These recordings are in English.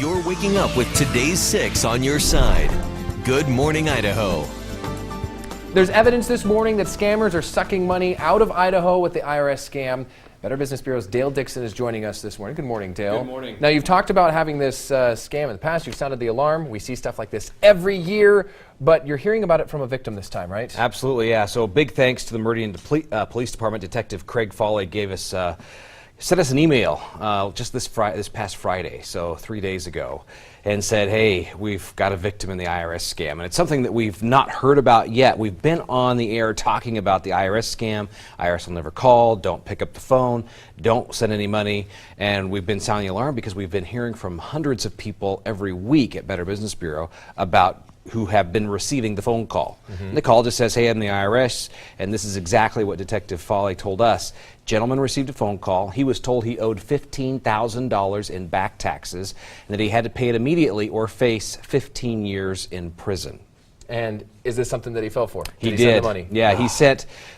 You're waking up with today's 6 on your side. Good morning, Idaho. There's evidence this morning that scammers are sucking money out of Idaho with the IRS scam. Better Business Bureau's Dale Dixon is joining us this morning. Good morning, Dale. Good morning. Now, you've talked about having this scam in the past. You've sounded the alarm. We see stuff like this every year, but you're hearing about it from a victim this time, right? Absolutely, yeah. So big thanks to the Meridian Police Department. Detective Craig Foley sent us an email just this past Friday, so 3 days ago, and said, hey, we've got a victim in the IRS scam. And it's something that we've not heard about yet. We've been on the air talking about the IRS scam. IRS will never call, don't pick up the phone, don't send any money. And we've been sounding the alarm because we've been hearing from hundreds of people every week at Better Business Bureau about who have been receiving the phone call. And the call just says, hey, I'm the IRS, and this is exactly what Detective Foley told us. Gentleman received a phone call. He was told he owed $15,000 in back taxes and that he had to pay it immediately or face 15 years in prison. And is this something that he fell for? He did. Send the money? Yeah,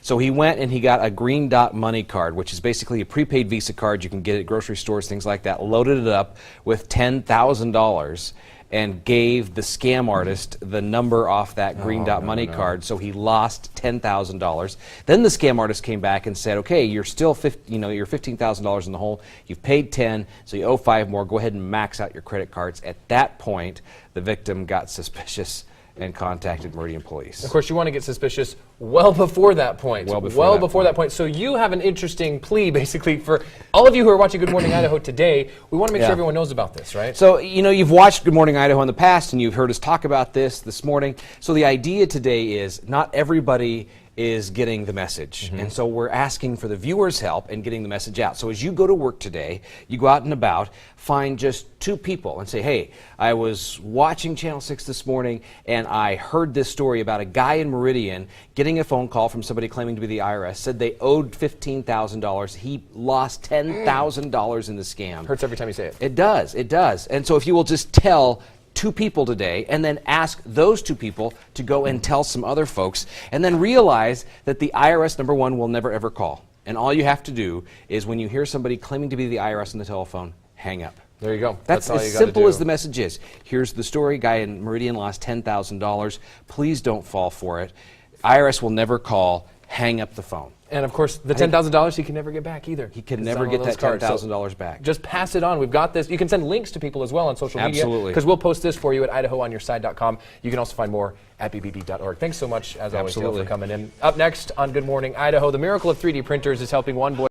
so he went and he got a Green Dot money card, which is basically a prepaid Visa card you can get at grocery stores, things like that, loaded it up with $10,000 and gave the scam artist the number off that Green Dot money card, so he lost $10,000. Then the scam artist came back and said, okay, you're still you're $15,000 in the hole, you've paid 10, so you owe 5 more, go ahead and max out your credit cards. At that point, the victim got suspicious and contacted Meridian Police. Of course, you want to get suspicious well before that point. Well before that point. So you have an interesting plea, basically, for all of you who are watching Good Morning Idaho today. We want to make sure everyone knows about this, right? So, you've watched Good Morning Idaho in the past, and you've heard us talk about this morning. So the idea today is not everybody is getting the message. And so we're asking for the viewers' help in getting the message out. So as you go to work today, you go out and about, find just 2 people and say, hey, I was watching Channel 6 this morning and I heard this story about a guy in Meridian getting a phone call from somebody claiming to be the IRS, said they owed $15,000. He lost $10,000 in the scam. Hurts every time you say it. It does, it does. And so if you will just tell 2 people today and then ask those 2 people to go and tell some other folks and then realize that the IRS, number one, will never ever call. And all you have to do is when you hear somebody claiming to be the IRS on the telephone, hang up. There you go. That's all you as gotta simple do. as the message is. Here's the story. Guy in Meridian lost $10,000. Please don't fall for it. IRS will never call. Hang up the phone. And of course, the $10,000 he can never get back either. He can never get that $10,000 back. Just pass it on. We've got this. You can send links to people as well on social media. Absolutely. Because we'll post this for you at idahoonyourside.com. You can also find more at BBB.org. Thanks so much, as always, Dale, for coming in. Up next on Good Morning Idaho, the miracle of 3D printers is helping one boy